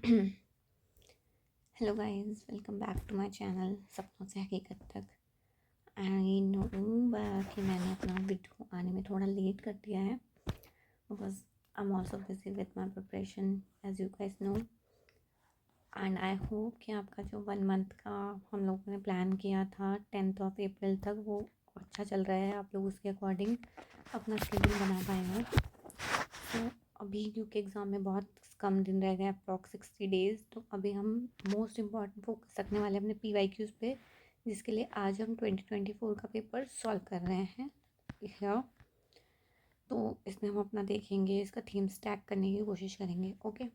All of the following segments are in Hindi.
Hello guys, welcome back to my channel सपनों से हकीकत तक। आई नो कि मैंने अपना वीडियो आने में थोड़ा लेट कर दिया है because I am also busy with my preparation as you guys know. And I hope कि आपका जो 1 मंथ का हम लोगों ने प्लान किया था 10th ऑफ अप्रैल तक वो अच्छा चल रहा है। आप लोग उसके अकॉर्डिंग अपना शेड्यूल बना पाए हो। तो अभी क्योंकि एग्ज़ाम में बहुत कम दिन रह गए, अप्रॉक्स 60 डेज़, तो अभी हम मोस्ट इम्पॉर्टेंट फोकस रखने वाले हैं अपने PYQs पे, जिसके लिए आज हम 2024 का पेपर सॉल्व कर रहे हैं या तो इसमें हम अपना देखेंगे, इसका थीम स्टैक करने की कोशिश करेंगे। Okay,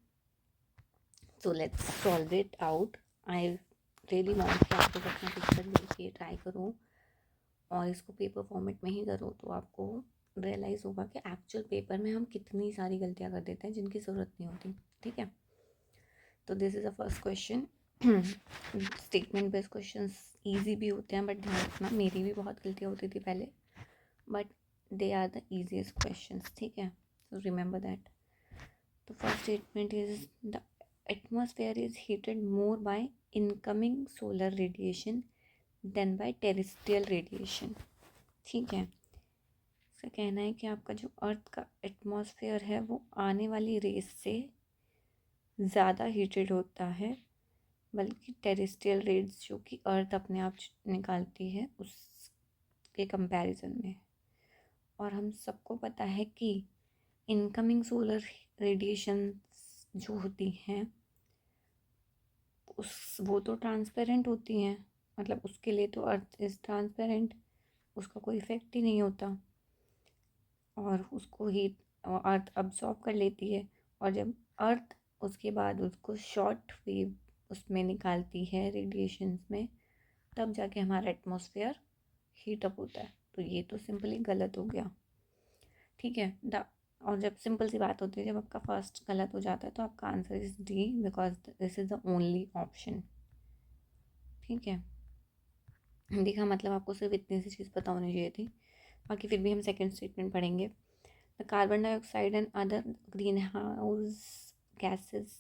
so let's solve it out. I really want कि आप लोग अपना पिक्चर लेके ट्राई करो और इसको पेपर फॉर्मेट में ही करो, तो आपको रियलाइज़ होगा कि एक्चुअल पेपर में हम कितनी सारी गलतियाँ कर देते हैं जिनकी ज़रूरत नहीं होती। ठीक है, तो this is a first question. Statement based questions easy भी होते हैं, बट ध्यान रखना मेरी भी बहुत गलतियाँ होती थी पहले, but they are the easiest questions. ठीक है, सो रिमेंबर दैट। तो first statement is the atmosphere is heated more by incoming solar radiation than by terrestrial radiation. ठीक है, इसका कहना है कि आपका जो अर्थ का एटमॉस्फेयर है वो आने वाली रेस से ज़्यादा हीटेड होता है, बल्कि टेरेस्ट्रियल रेड्स जो कि अर्थ अपने आप निकालती है उसके कंपैरिजन में। और हम सबको पता है कि इनकमिंग सोलर रेडिएशन जो होती हैं वो तो ट्रांसपेरेंट होती हैं, मतलब उसके लिए तो अर्थ इज़ ट्रांसपेरेंट, उसका कोई इफेक्ट ही नहीं होता और उसको हीट अर्थ अब्जॉर्ब कर लेती है। और जब अर्थ उसके बाद उसको शॉर्ट वेव उसमें निकालती है रेडिएशंस में, तब जाके हमारा एटमॉस्फेयर हीट अप होता है। तो ये तो सिंपली गलत हो गया। ठीक है, और जब सिंपल सी बात होती है, जब आपका फर्स्ट गलत हो जाता है तो आपका answer is D, because this is the only option. ठीक है, देखा, मतलब आपको सिर्फ इतनी सी चीज़ पता होनी चाहिए थी। बाकी फिर भी हम सेकेंड स्टेटमेंट पढ़ेंगे। The carbon dioxide and other greenhouse gases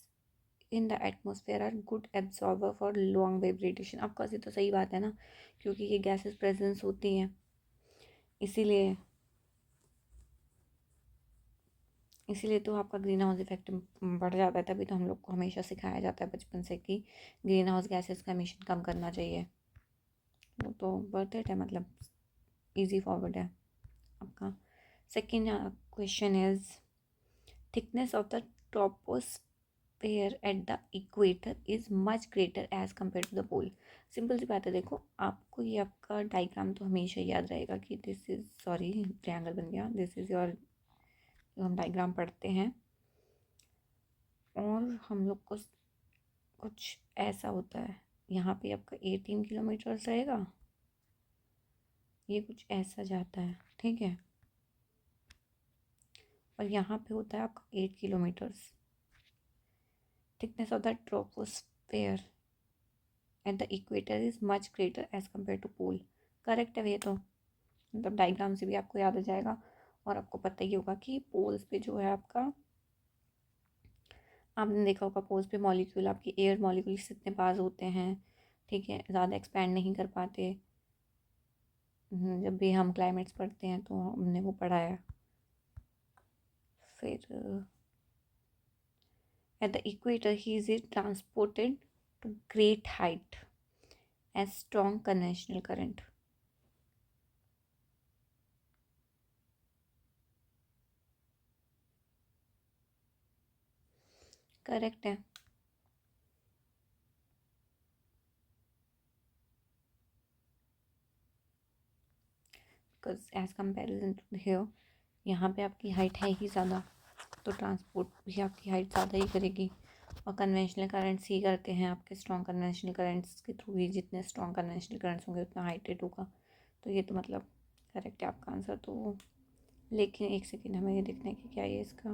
in the atmosphere are good absorber for long wave radiation. आपका तो सही बात है ना, क्योंकि ये गैसेस प्रेजेंस होती हैं, इसीलिए तो आपका ग्रीन हाउस इफेक्ट बढ़ जाता है। तभी तो हम लोग को हमेशा सिखाया जाता है बचपन से कि ग्रीन हाउस गैसेस का एमिशन कम करना चाहिए। वो तो वर्थ इट है, मतलब इजी फॉरवर्ड है आपका। Second question is thickness of the troposphere at the equator is much greater as compare to the pole. Simple सी बात है, देखो आपको ये आपका डायग्राम तो हमेशा याद रहेगा कि दिस इज, सॉरी ट्रायंगल बन गया, दिस इज योर, जो हम डायग्राम पढ़ते हैं और हम लोग को कुछ ऐसा होता है। यहाँ पे आपका 18 किलोमीटर रहेगा, ये कुछ ऐसा जाता है। ठीक है, और यहाँ पे होता है आपका 8 kilometres. Thickness of the troposphere at the equator is much greater as compare to pole. Correct है ये तो, मतलब डायग्राम से भी आपको याद आ जाएगा। और आपको पता ही होगा कि पोल्स पे जो है आपका, आपने देखा होगा पोल्स पे मॉलिक्यूल, आपकी एयर मॉलिक्यूल्स इतने पास होते हैं। ठीक है, ज़्यादा एक्सपैंड नहीं कर पाते। जब भी हम क्लाइमेट्स पढ़ते हैं तो हमने वो पढ़ा है। फिर at the equator heat is transported to great height as strong conventional current. Correct है, because as comparison to here, यहाँ पे आपकी हाइट है ही ज़्यादा, तो ट्रांसपोर्ट भी आपकी हाइट ज़्यादा ही करेगी। और कन्वेंशनल करंट्स ही करते हैं आपके, स्ट्रॉन्ग कन्वेंशनल करंट्स के थ्रू ही, जितने स्ट्रॉन्ग कन्वेंशनल करंट्स होंगे उतना हाइट रेट होगा। तो ये तो मतलब करेक्ट है आपका आंसर तो। लेकिन एक सेकेंड, हमें ये देखना है कि क्या ये इसका,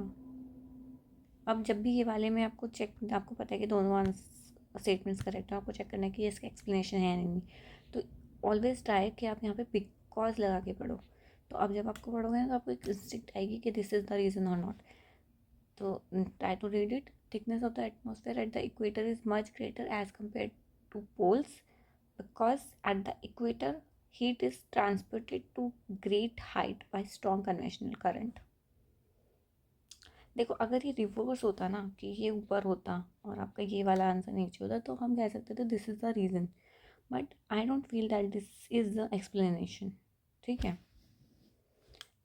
अब जब भी ये वाले में आपको चेक, आपको पता है कि दोनों स्टेटमेंट्स करेक्ट है, आपको चेक करना है कि इसका एक्सप्लेनेशन है नहीं। तो ऑलवेज ट्राई कि आप यहाँ पे बिकॉज लगा के पढ़ो। तो अब जब आपको पढ़ोगे ना तो आपको एक इंस्टिंक्ट आएगी कि this is the reason or not. तो try to read it thickness of the atmosphere at the equator is much greater as compared to poles because at the equator heat is transported to great height by strong conventional current. देखो अगर ये रिवर्स होता ना कि ये ऊपर होता और आपका ये वाला आंसर नीचे होता तो हम कह सकते थे this is the reason, but I don't feel that this is the explanation. ठीक है,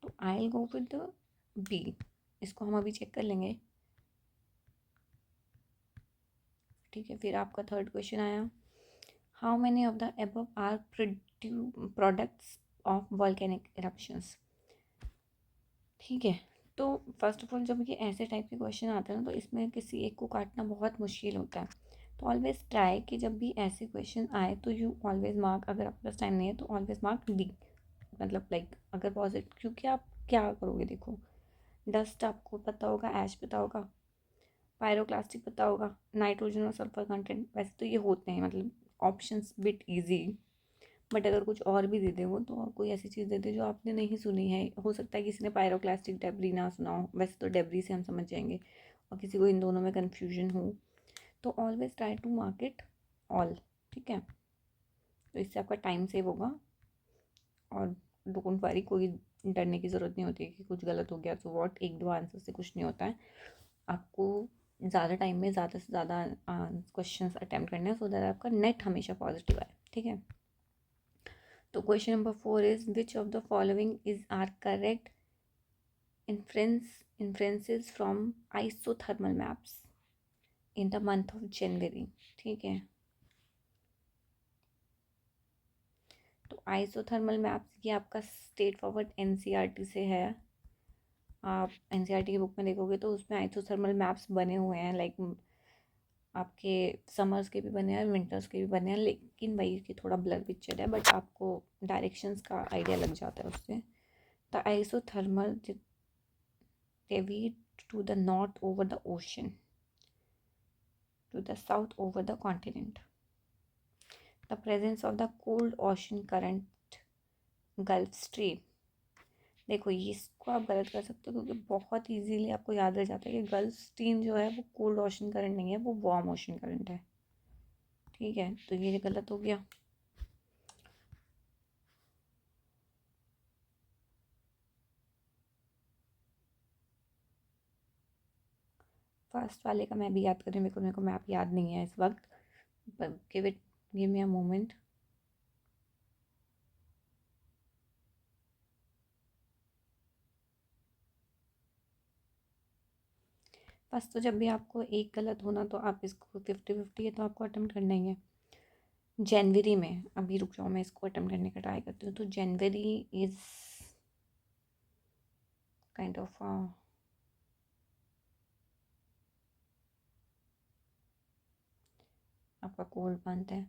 तो I will go with the B. इसको हम अभी चेक कर लेंगे. ठीक है, फिर आपका थर्ड क्वेश्चन आया, how many of the above are products of volcanic eruptions. ठीक है, तो फर्स्ट ऑफ ऑल जब ये ऐसे टाइप के क्वेश्चन आते हैं ना तो इसमें किसी एक को काटना बहुत मुश्किल होता है. तो ऑलवेज ट्राई कि जब भी ऐसे क्वेश्चन आए तो यू ऑलवेज मार्क, अगर आपके पास टाइम नहीं है तो ऑलवेज मार्क डी. मतलब लाइक अगर पॉजिटिव, क्योंकि आप क्या करोगे, देखो डस्ट आपको पता होगा, ऐश पता होगा, पायरोक्लास्टिक पता होगा, नाइट्रोजन और सल्फर कंटेंट वैसे तो ये होते हैं, मतलब ऑप्शंस बिट इजी. बट अगर कुछ और भी दे दे वो, तो और कोई ऐसी चीज़ दे दे जो आपने नहीं सुनी है. हो सकता है किसी ने पायरोक्लास्टिक डेब्री ना सुना हो, वैसे तो डेब्री से हम समझ जाएंगे, और किसी को इन दोनों में कन्फ्यूजन हो तो always try to mark it all. ठीक है, तो इससे आपका टाइम सेव होगा और डोंट वरी, कोई डरने की ज़रूरत नहीं होती है कि कुछ गलत हो गया तो वॉट, एक दो आंसर से कुछ नहीं होता है. आपको ज़्यादा टाइम में ज़्यादा से ज़्यादा क्वेश्चन अटैम्प्ट करने हैं सो दैट आपका नेट हमेशा पॉजिटिव आए. ठीक है, तो question number 4 is which of the following is are correct inferences from isothermal maps in the month of January. ठीक है, तो आइसोथर्मल मैप्स ये आपका स्टेट फॉरवर्ड एनसीईआरटी से है. आप एनसीईआरटी की बुक में देखोगे तो उसमें आइसोथर्मल मैप्स बने हुए हैं, लाइक आपके समर्स के भी बने हैं, विंटर्स के भी बने हैं, लेकिन वही की थोड़ा ब्लर पिक्चर है, बट आपको डायरेक्शंस का आइडिया लग जाता है उससे. The isothermal deviate to the north over the ocean, to the south over the continent. The presence of the cold ocean current, Gulf Stream. देखो ये इसको आप गलत कर सकते हो क्योंकि बहुत इजीली आपको याद रह जाता है कि गल्फ स्ट्रीम जो है वो कोल्ड ओशन करंट नहीं है, वो वार्म ओशन करंट है. ठीक है, तो ये गलत हो गया. फर्स्ट वाले का मैं भी याद करूँ, मेरे को मैप याद नहीं है इस वक्त. Give me a moment. First तो जब भी आपको एक गलत होना तो आप इसको 50-50 है तो आपको अटेम्प्ट करना ही है. जनवरी में, अभी रुक जाओ मैं इसको अटेम्प्ट करने का ट्राई करती हूँ. तो जनवरी इज काइंड ऑफ आपका कोल्ड मंथ है.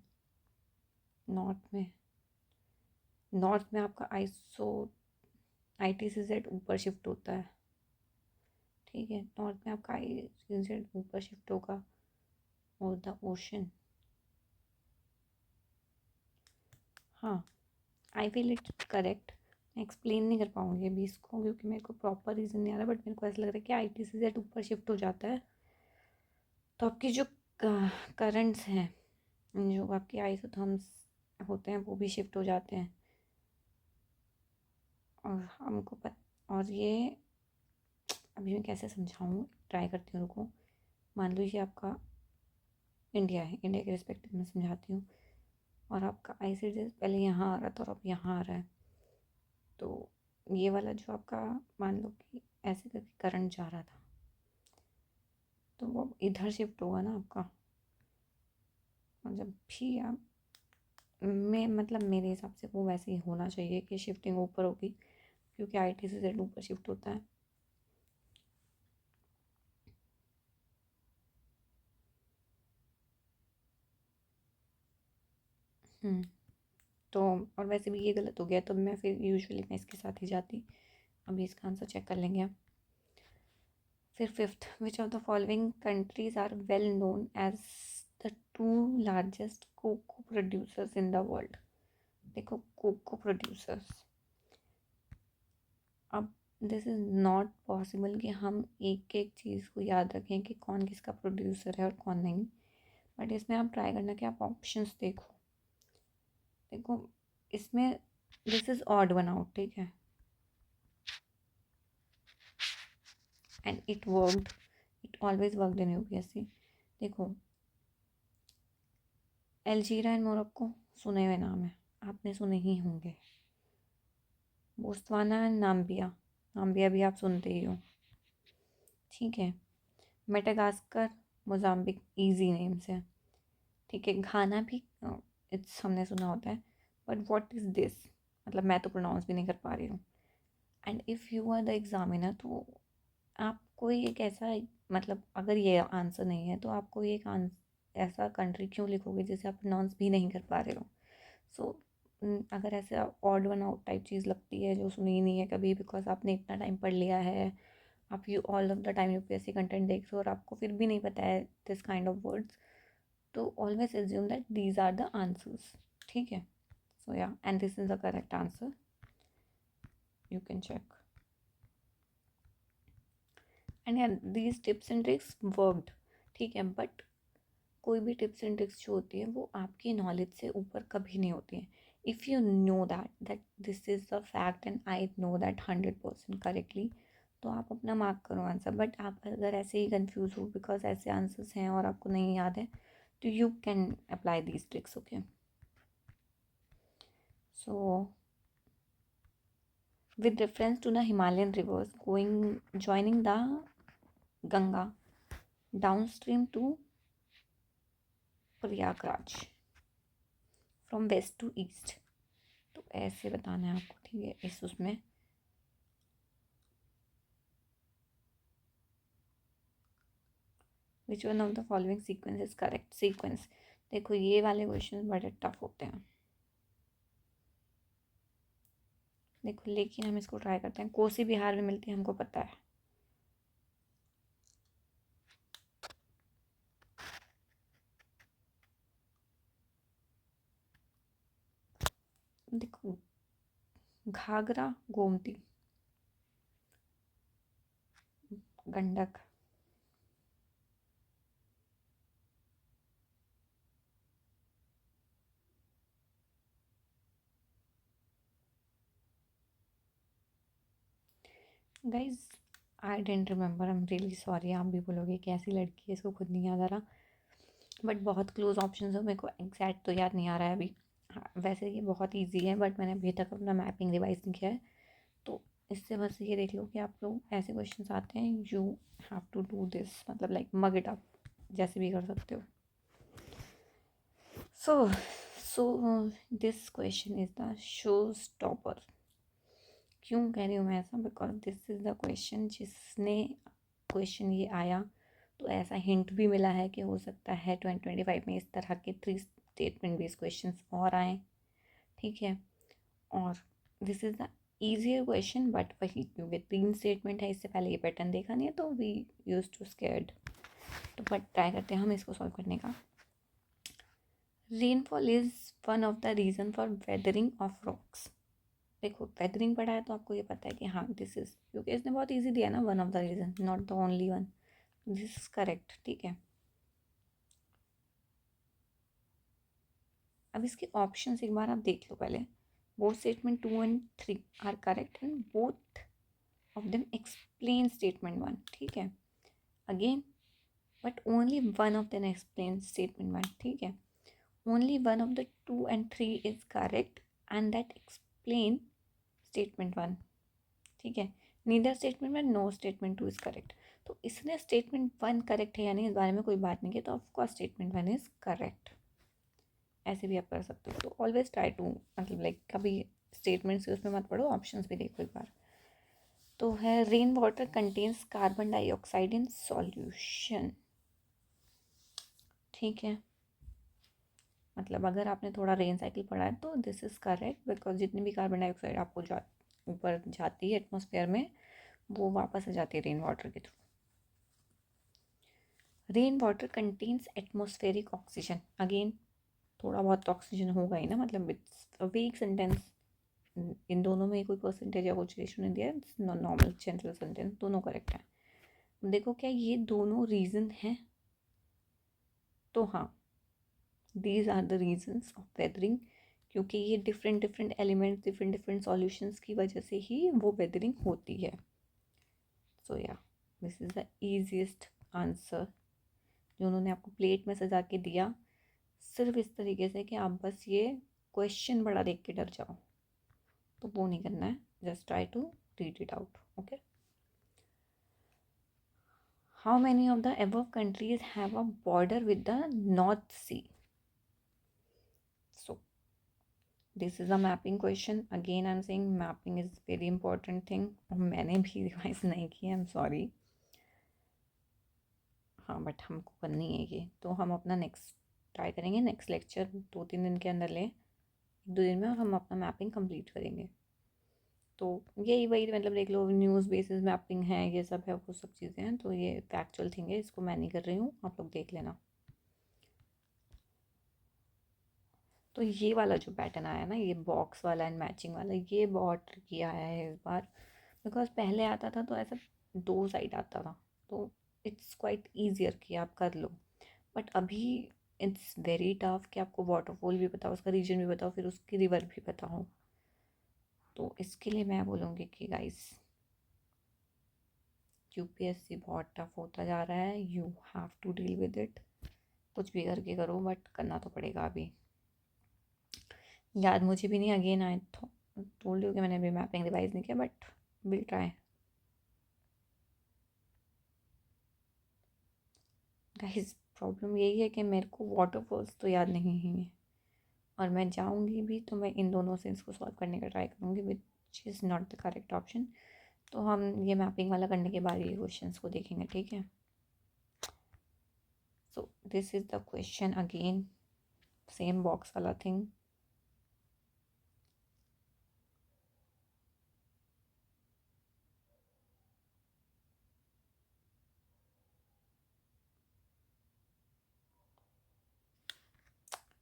नॉर्थ में आपका ITCZ ऊपर शिफ्ट होता है. ठीक है, नॉर्थ में आपका ITCZ ऊपर शिफ्ट होगा और द ओशन. हाँ, आई विल इट करेक्ट. मैं एक्सप्लेन नहीं कर पाऊँगी अभी इसको क्योंकि मेरे को प्रॉपर रीज़न नहीं आ रहा, बट मेरे को ऐसा लग रहा है कि ITCZ ऊपर शिफ्ट हो जाता है तो आपकी जो करंट्स हैं, जो आपके आइसोथर्म्स होते हैं वो भी शिफ्ट हो जाते हैं. और हमको और ये अभी मैं कैसे समझाऊँ, ट्राई करती हूँ, रुको. मान लो ये आपका इंडिया है, इंडिया के रिस्पेक्टिव मैं समझाती हूँ. और आपका ICD पहले यहाँ आ रहा था और अब यहाँ आ रहा है. तो ये वाला जो आपका मान लो कि ऐसे करके करंट जा रहा था तो वो इधर शिफ्ट होगा ना आपका. और जब भी आप मतलब मेरे हिसाब से वो वैसे ही होना चाहिए कि शिफ्टिंग ऊपर होगी क्योंकि ITCZ ऊपर शिफ्ट होता है. तो और वैसे भी ये गलत हो गया तो मैं फिर यूजुअली मैं इसके साथ ही जाती. अभी इसका आंसर चेक कर लेंगे आप. फिर fifth, which of the following countries are well known as the 2 largest cocoa producers in the world. देखो कोको प्रोड्यूसर्स, अब दिस इज़ नॉट पॉसिबल कि हम एक एक चीज़ को याद रखें कि कौन किसका प्रोड्यूसर है और कौन नहीं। बट इसमें आप ट्राई करना कि आप ऑप्शंस देखो। देखो इसमें this is odd one out, ठीक है, and it worked, it always worked in UPSC. देखो अल्जीरिया एंड मोरक्को सुने हुए नाम है, आपने सुने ही होंगे। बोस्वाना एंड नाम्बिया, नाम्बिया भी आप सुनते ही हो, ठीक है। मेडागास्कर, मोजाम्बिक, इजी नेम्स है, ठीक है। घाना भी इट्स हमने सुना होता है, बट व्हाट इज़ दिस, मतलब मैं तो प्रोनाउंस भी नहीं कर पा रही हूँ। And if you are the examiner तो आप कोई एक ऐसा, मतलब अगर ये आंसर नहीं है तो आप कोई एक ऐसा कंट्री क्यों लिखोगे जिसे आप प्रोनाउंस भी नहीं कर पा रहे हो। सो अगर ऐसे ऑड वन आउट टाइप चीज़ लगती है जो सुनी ही नहीं है कभी, बिकॉज आपने इतना टाइम पढ़ लिया है, आप you all of the time UPSC content देखते हो और आपको फिर भी नहीं पता है दिस काइंड ऑफ वर्ड्स, तो always assume that these are the answers, ठीक है। So ya, and this is the correct answer, you can check. And यार these tips and tricks worked, ठीक है, बट कोई भी टिप्स एंड ट्रिक्स जो होती है वो आपकी नॉलेज से ऊपर कभी नहीं होती है। If you know that this is the fact and I know that 100% correctly, तो आप अपना मार्क करो आंसर। बट आप अगर ऐसे ही कंफ्यूज हो बिकॉज ऐसे आंसर्स हैं और आपको नहीं याद है, तो you can apply these tricks, okay. So with reference to the Himalayan rivers going joining the Ganga downstream to Prayagraj from west to east, तो ऐसे बताना है आपको, ठीक है। इस उसमें which one of the following sequence is correct sequence. देखो ये वाले क्वेश्चन बड़े टफ होते हैं, देखो, लेकिन हम इसको ट्राई करते हैं। कोसी बिहार में मिलती है, हमको पता है। देखो Ghaghara, Gomti, Gandak, guys I don't remember, I am really sorry. आप भी बोलोगे कि ऐसी लड़की है इसको खुद नहीं याद आ रहा, बट बहुत क्लोज ऑप्शन है, मेरे को एग्जैक्ट तो याद नहीं आ रहा है अभी। हाँ वैसे ये बहुत इजी है, बट मैंने अभी तक अपना मैपिंग रिवाइज नहीं किया है, तो इससे बस ये देख लो कि आप लोग ऐसे क्वेश्चंस आते हैं, you have to do this, मतलब लाइक मग इट अप, जैसे भी कर सकते हो। So this question is the show stopper. क्यों कह रही हूँ मैं ऐसा, because this is the question जिसने क्वेश्चन ये आया तो ऐसा हिंट भी मिला है कि हो सकता है 2025 में इस तरह के 3 स्टेटमेंट बेस्ड क्वेश्चन और आए, ठीक है। और this is the easier question, but वही क्योंकि 3 स्टेटमेंट है, इससे पहले ये पैटर्न देखा नहीं है तो वी यूज टू स्केर्ड, तो बट ट्राई करते हैं हम इसको सॉल्व करने का। Rainfall is one of the reason for weathering of rocks. देखो वेदरिंग पढ़ा है तो आपको ये पता है कि हाँ दिस इज, क्योंकि इसने बहुत इजी दिया ना, one of the reason, not the only one, this is correct, ठीक है। अब इसके ऑप्शंस एक बार आप देख लो पहले। Both statement 2 and 3 are correct and both of them explain statement 1, ठीक है। Again but only one of them explain statement 1, ठीक है। Only one of the 2 and 3 is correct and that explain statement 1, ठीक है। Neither statement 1 no statement 2 is correct, तो इसने स्टेटमेंट 1 करेक्ट है यानी इस बारे में कोई बात नहीं की, तो ऑफकोर्स स्टेटमेंट 1 इज करेक्ट। ऐसे भी आप कर सकते हो, तो ऑलवेज ट्राई टू, मतलब लाइक कभी स्टेटमेंट्स उसमें मत पढ़ो, ऑप्शंस भी देखो एक बार। तो है rain water contains carbon dioxide in solution, ठीक है। मतलब अगर आपने थोड़ा रेन साइकिल पढ़ा है तो दिस इज़ करेक्ट, बिकॉज जितनी भी कार्बन डाइऑक्साइड आपको ऊपर जाती है एटमॉस्फेयर में, वो वापस आ जाती है रेन वाटर के through. Rain water contains atmospheric oxygen, again थोड़ा बहुत ऑक्सीजन होगा ही ना, मतलब इट्स अ वीक सेंटेंस, इन दोनों में कोई परसेंटेज या कुछ रेशो नहीं दिया है, नॉर्मल जनरल सेंटेंस दोनों करेक्ट है। देखो क्या ये दोनों रीज़न हैं? तो हाँ, these are the reasons of weathering, क्योंकि ये different different elements, different different solutions की वजह से ही वो वेदरिंग होती है। सो या this is the easiest answer जो उन्होंने आपको प्लेट में सजा के दिया, सिर्फ इस तरीके से कि आप बस ये क्वेश्चन बड़ा देख के डर जाओ, तो वो नहीं करना है। Just try to read it out. Okay, how many of the above countries have a border with the North Sea? So this is a mapping question. Again I'm saying mapping is very important thing, और मैंने भी रिवाइज नहीं किया, आई एम सॉरी। हाँ बट हमको करनी है ये, तो हम अपना नेक्स्ट ट्राई करेंगे, नेक्स्ट लेक्चर 2-3 दिन के अंदर लें, 1-2 दिन में हम अपना मैपिंग कंप्लीट करेंगे। तो यही वही मतलब देख लो, न्यूज़ बेसिस मैपिंग है, ये सब है, वो सब चीज़ें हैं। तो ये फैक्चुअल थिंग है, इसको मैं नहीं कर रही हूँ, आप लोग देख लेना। तो ये वाला जो पैटर्न आया ना, ये बॉक्स वाला एंड मैचिंग वाला, ये बहुत ट्रिकी आया है इस बार, बिकॉज पहले आता था तो ऐसा 2 साइड आता था, तो इट्स क्वाइट ईजियर कि आप कर लो। बट अभी इट्स वेरी टफ कि आपको वाटरफॉल भी बताओ, उसका रीजन भी बताओ, फिर उसकी रिवर भी बताओ। तो इसके लिए मैं बोलूँगी कि गाइस, यूपीएससी बहुत टफ होता जा रहा है, you have to deal with it. कुछ भी करके करो, बट करना तो पड़ेगा। अभी याद मुझे भी नहीं, अगेन आई टोल्ड यू कि मैंने अभी मैपिंग रिवाइज नहीं किया, but will try. Guys problem यही है कि मेरे को वाटरफॉल्स तो याद नहीं है, और मैं जाऊंगी भी तो मैं इन दोनों से इसको सॉल्व करने का ट्राई करूँगी, which is not the correct option. तो हम ये मैपिंग वाला करने के बाद ये क्वेश्चंस को देखेंगे, ठीक है। So this is the question again, same box वाला थिंग।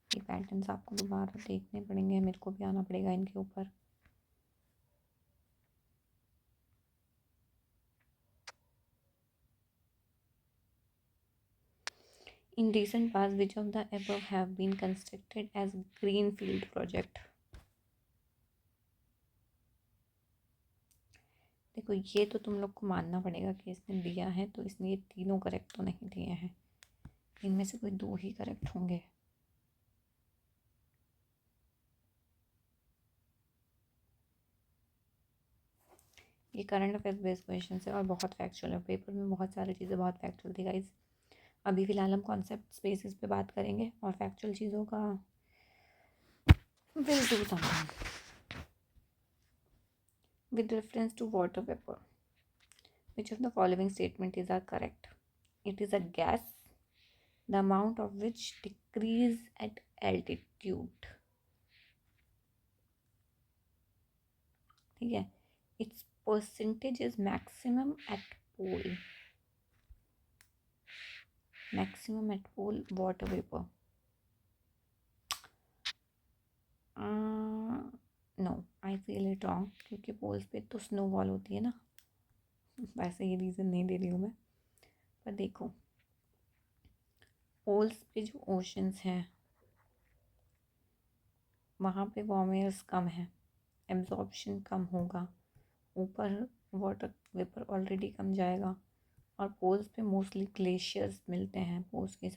ये पैटर्न्स आपको दोबारा देखने पड़ेंगे, मेरे को भी आना पड़ेगा इनके ऊपर। In recent past, which of the above have been constructed as greenfield project? देखो ये तो तुम लोग को मानना पड़ेगा कि इसने दिया है, तो इसने ये तीनों करेक्ट तो नहीं दिए हैं, इनमें से कोई 2 ही करेक्ट होंगे। ये करंट अफेयर्स बेस्ड क्वेश्चन है और बहुत फैक्चुअल है, पेपर में बहुत सारी चीज़ें बहुत फैक्चुअल थी गाइज। अभी फ़िलहाल हम कॉन्सेप्ट बेसिस पे बात करेंगे, और फैक्चुअल चीज़ों का will do something. With reference to water vapour, which of the following statement is are correct? It is a gas, the amount of which decrease at altitude. ठीक है, its percentage is maximum at pole. Maximum at pole water vapor. No I feel it wrong, क्योंकि पोल्स पे तो स्नोफॉल होती है ना। वैसे ये रीज़न नहीं दे रही हूँ मैं, पर देखो पोल्स पे जो ओशंस हैं वहाँ पे वार्म एयर्स कम है, एब्जॉर्प्शन कम होगा, ऊपर वाटर वेपर ऑलरेडी कम जाएगा, और पोल्स पे मोस्टली ग्लेशियर्स मिलते हैं, पोल्स की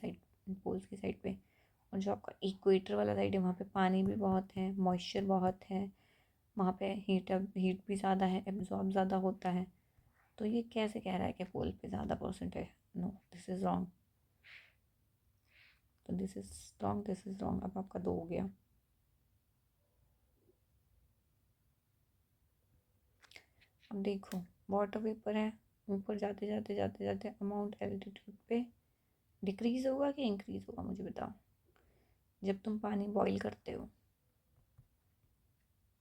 साइड पे। और जो आपका इक्वेटर वाला साइड है वहाँ पे पानी भी बहुत है, मॉइस्चर बहुत है, वहाँ पे हीट भी ज़्यादा है, एब्जॉर्ब ज़्यादा होता है। तो ये कैसे कह रहा है कि पोल पे ज़्यादा परसेंट है? No, this is wrong. तो this is wrong, this is wrong. अब आपका 2 हो गया। अब देखो वाटर वेपर है, ऊपर जाते जाते जाते जाते अमाउंट एल्टीट्यूड पे डिक्रीज होगा कि इंक्रीज होगा, मुझे बताओ। जब तुम पानी बॉईल करते हो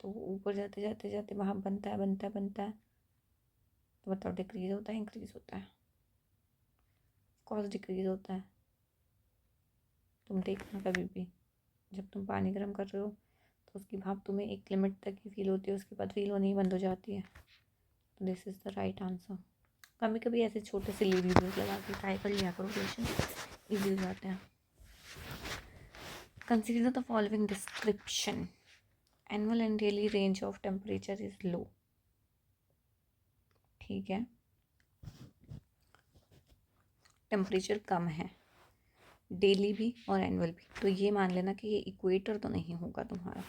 तो ऊपर जाते जाते जाते वहाँ बनता है बनता है बनता है, तो बताओ डिक्रीज होता है इंक्रीज होता है? कॉस्ट डिक्रीज होता है। तुम देखना कभी भी जब तुम पानी गर्म कर रहे हो तो उसकी भाप तुम्हें एक लिमिट तक ही फील होती है, उसके बाद फील होनी ही बंद हो जाती है। तो this is the right answer. कभी कभी ऐसे छोटे से वीडियोज लगा के ट्राई कर लिया करो, क्वेश्चन ईजी हो जाते हैं। Consider the following description. Annual and daily range of temperature is low. ठीक है, टेम्परेचर कम है डेली भी और एनुअल भी, तो ये मान लेना कि ये इक्वेटर तो नहीं होगा तुम्हारा,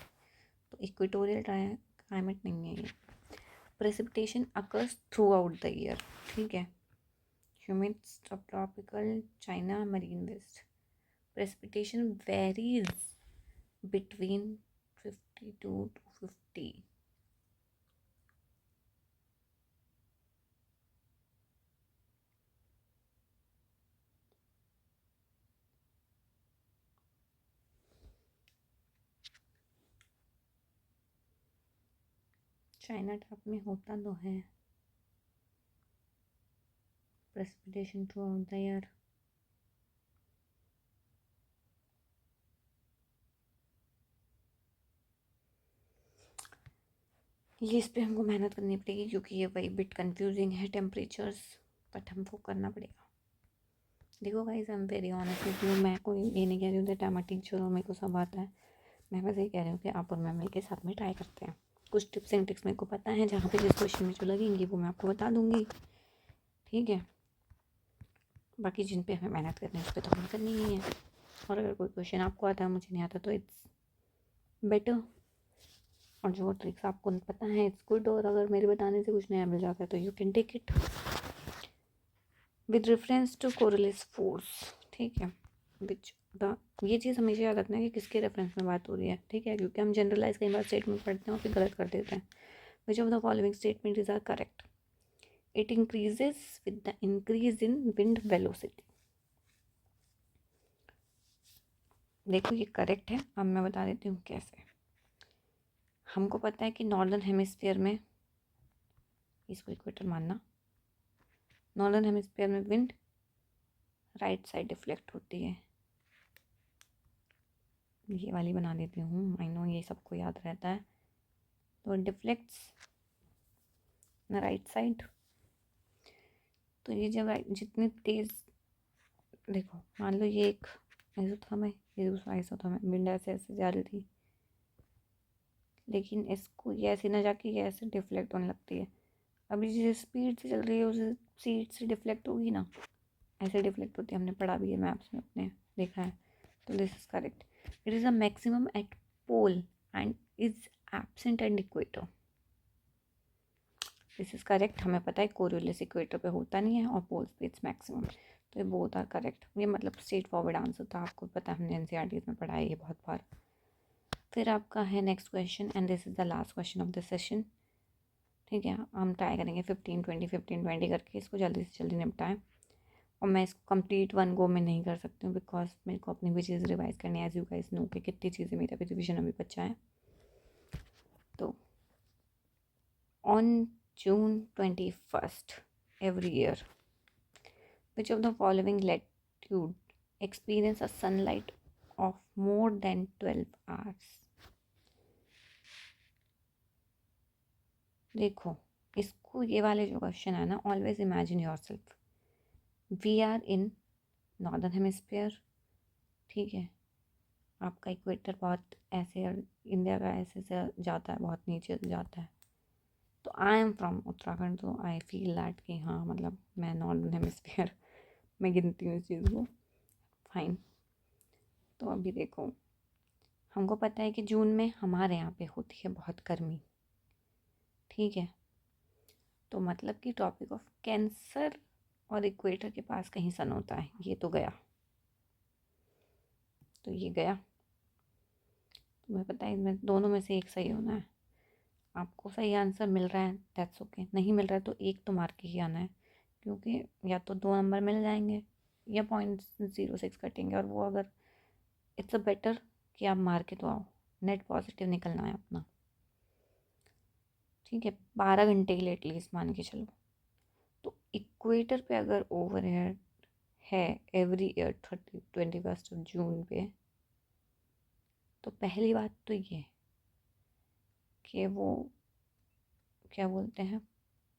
तो इक्वेटोरियल क्लाइमेट नहीं है ये। Precipitation occurs throughout the year. ठीक है, humid subtropical China marine west. Precipitation varies between 52 to 50। China top में होता तो है precipitation throughout the year. ये इस पे हमको मेहनत करनी पड़ेगी क्योंकि ये वही बिट कंफ्यूजिंग है टेम्परेचर्स, बट हमको करना पड़ेगा। देखो guys, I am very honest with you. मैं कोई ये नहीं कह रही हूँ that I am a teacher और मेरे को सब आता है। मैं बस ये कह रही हूँ कि आप और मैं मिलकर साथ में ट्राई करते हैं। कुछ टिप्स एंड ट्रिक्स मेरे को पता है, जहाँ पे जिस क्वेश्चन में जो लगेंगी वो मैं आपको बता दूँगी। ठीक है, बाकी जिन पे हमें मेहनत करनी है उस पर तो हमें करनी ही है। और अगर कोई क्वेश्चन आपको आता है मुझे नहीं आता तो इट्स बेटर, और जो ट्रिक्स आपको पता है इट्स गुड। और अगर मेरे बताने से कुछ नया मिल जाता है तो you can take it with reference to Coriolis force. ठीक है, विच द, ये चीज़ हमेशा याद रखना है कि किसके रेफरेंस में बात हो रही है। ठीक है, क्योंकि हम जनरलाइज कई बार स्टेटमेंट पढ़ते हैं और फिर गलत कर देते हैं। Which of the following statement is are correct. It increases with the increase in wind velocity. देखो ये करेक्ट है, अब मैं बता देती हूँ कैसे। हमको पता है कि नॉर्दर्न हेमिस्फीयर में, इसको इक्वेटर मानना, नॉर्दर्न हेमिस्फीयर में विंड राइट साइड डिफ्लेक्ट होती है। ये वाली बना देती हूँ, आई नो ये सबको याद रहता है। तो डिफ्लेक्ट्स ना राइट साइड। तो ये जब जितनी तेज़, देखो मान लो ये एक आइसोथर्म है, ये दूसरा आइसोथर्म है, विंड ऐसे ऐसे जा रही थी, लेकिन इसको ये ऐसे ना जाके ये ऐसे डिफ्लेक्ट होने लगती है। अभी जिस स्पीड से चल रही है उस स्पीड से डिफ्लेक्ट होगी ना, ऐसे डिफ्लेक्ट होती है, हमने पढ़ा भी है मैप्स में अपने, देखा है। तो this is correct. It is a maximum at pole and is absent and equator. This is correct. हमें पता है कोरियोलिस इक्वेटर पे होता नहीं है और पोल्स पे इट्स मैक्सिमम। तो ये बोथ आर करेक्ट। ये मतलब स्ट्रेट फॉरवर्ड आंसर था, आपको पता है हमने एनसीईआरटी में पढ़ा है ये बहुत बार। फिर आपका है next question and this is the last question of the session. ठीक है, हम ट्राई करेंगे 15-20 करके इसको जल्दी से जल्दी निपटाएं। और मैं इसको कंप्लीट वन गो में नहीं कर सकती हूँ बिकॉज मेरे को अपनी भी चीज़ रिवाइज करनी है, एज यू गाइस नो कि कितनी चीज़ें मेरा भी रिविजन अभी बच्चा है। तो on June 21st every year, which of the following latitude experience a sunlight of more than 12 hours? देखो इसको, ये वाले जो क्वेश्चन है ना, always imagine yourself we are in northern hemisphere. ठीक है, आपका इक्वेटर बहुत ऐसे, इंडिया का ऐसे से जाता है, बहुत नीचे जाता है। तो आई एम फ्रॉम उत्तराखंड, तो आई फील दैट कि हाँ मतलब मैं नॉर्दर्न हेमिस्फीयर में गिनती हूँ इस चीज़ को। फाइन। तो अभी देखो, हमको पता है कि जून में हमारे यहाँ पे होती है बहुत गर्मी। ठीक है, तो मतलब कि टॉपिक ऑफ कैंसर और इक्वेटर के पास कहीं सन होता है, ये तो गया। तो ये गया, तुम्हें पता है इसमें दोनों में से एक सही होना है। आपको सही आंसर मिल रहा है दैट्स ओके, नहीं मिल रहा है तो एक तो मार के ही आना है, क्योंकि या तो 2 नंबर मिल जाएंगे या 0.06 कटेंगे, और वो अगर इट्स अ बेटर कि आप मार के तो आओ, नेट पॉजिटिव निकलना है अपना। ठीक है, 12 घंटे के लिए एटलीस्ट मान के चलो। तो इक्वेटर पे अगर ओवर है एवरी ईयर 21 जून पे, तो पहली बात तो ये कि वो क्या बोलते हैं,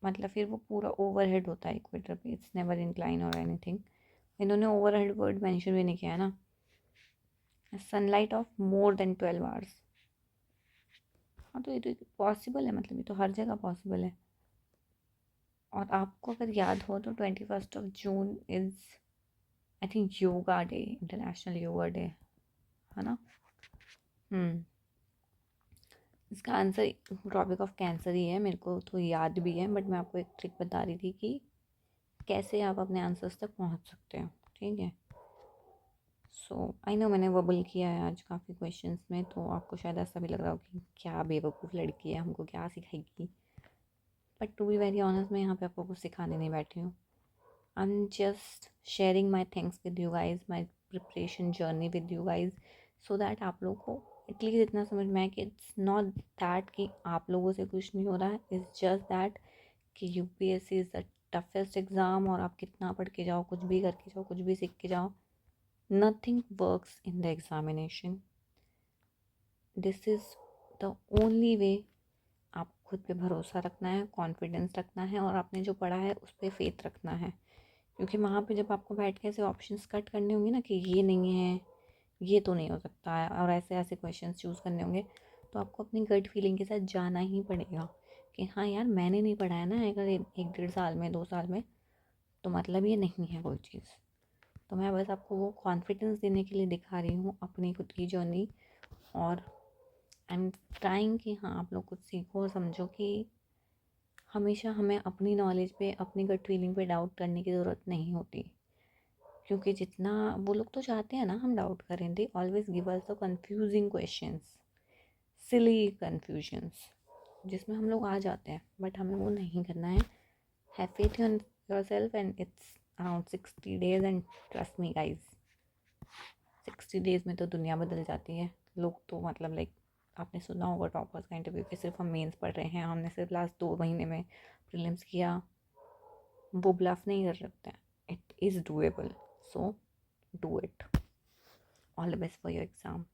मतलब फिर वो पूरा ओवरहेड होता है इक्वेटर पे, इट्स नेवर इंक्लाइन और एनीथिंग। इन्होंने ओवरहेड वर्ड मेंशन भी नहीं किया है ना। Sunlight of more than 12 hours. हाँ तो ये तो पॉसिबल है, मतलब ये तो हर जगह पॉसिबल है। और आपको अगर याद हो तो 21 June is I think yoga day, international yoga day, है ना। इसका आंसर ट्रॉपिक ऑफ कैंसर ही है, मेरे को तो याद भी है, बट मैं आपको एक ट्रिक बता रही थी कि कैसे आप अपने आंसर्स तक पहुंच सकते हो, ठीक है। सो आई नो मैंने वबल किया है आज काफ़ी क्वेश्चंस में, तो आपको शायद ऐसा भी लग रहा हो कि क्या बेवकूफ़ लड़की है, हमको क्या सिखाएगी। But to be very honest, मैं यहाँ पे आपको कुछ सिखाने नहीं बैठी हूँ। I am just sharing my things with you guys, my preparation journey with you guys, so that आप लोगों को एटलीस्ट इतना समझ में आए कि इट्स नॉट दैट कि आप लोगों से कुछ नहीं हो रहा है, इट्स जस्ट दैट कि UPSC is the toughest exam, और आप कितना पढ़ के जाओ, कुछ भी करके जाओ, कुछ भी सीख के जाओ, nothing works in the examination. This is the only way. आप खुद पे भरोसा रखना है, कॉन्फिडेंस रखना है, और आपने जो पढ़ा है उस पर फेथ रखना है। क्योंकि वहाँ पे जब आपको बैठ के ऐसे ऑप्शंस कट करने होंगे ना कि ये नहीं है, ये तो नहीं हो सकता है, और ऐसे ऐसे क्वेश्चंस चूज़ करने होंगे, तो आपको अपनी गट फीलिंग के साथ जाना ही पड़ेगा कि हाँ यार मैंने नहीं पढ़ा है ना, अगर 1-1.5 साल में 2 साल में, तो मतलब ये नहीं है कोई चीज़। तो मैं बस आपको वो कॉन्फिडेंस देने के लिए दिखा रही हूँ अपनी खुद की जर्नी। और आई एम ट्राइंग कि हाँ आप लोग कुछ सीखो और समझो कि हमेशा हमें अपनी नॉलेज पे, अपनी गट फीलिंग पे डाउट करने की ज़रूरत नहीं होती। क्योंकि जितना वो लोग तो चाहते हैं ना हम डाउट करें, they always give us the confusing questions, silly confusions, जिसमें हम लोग आ जाते हैं, बट हमें वो नहीं करना है। Have faith in yourself and it's around 60 days and trust me guys, 60 days में तो दुनिया बदल जाती है। लोग तो मतलब लाइक आपने सुना होगा टॉपर्स का इंटरव्यू कि सिर्फ हम मेंस पढ़ रहे हैं, हमने सिर्फ लास्ट 2 महीने में प्रीलिम्स किया, वो ब्लफ नहीं कर सकते। It is doable, so do it. All the best for your exam.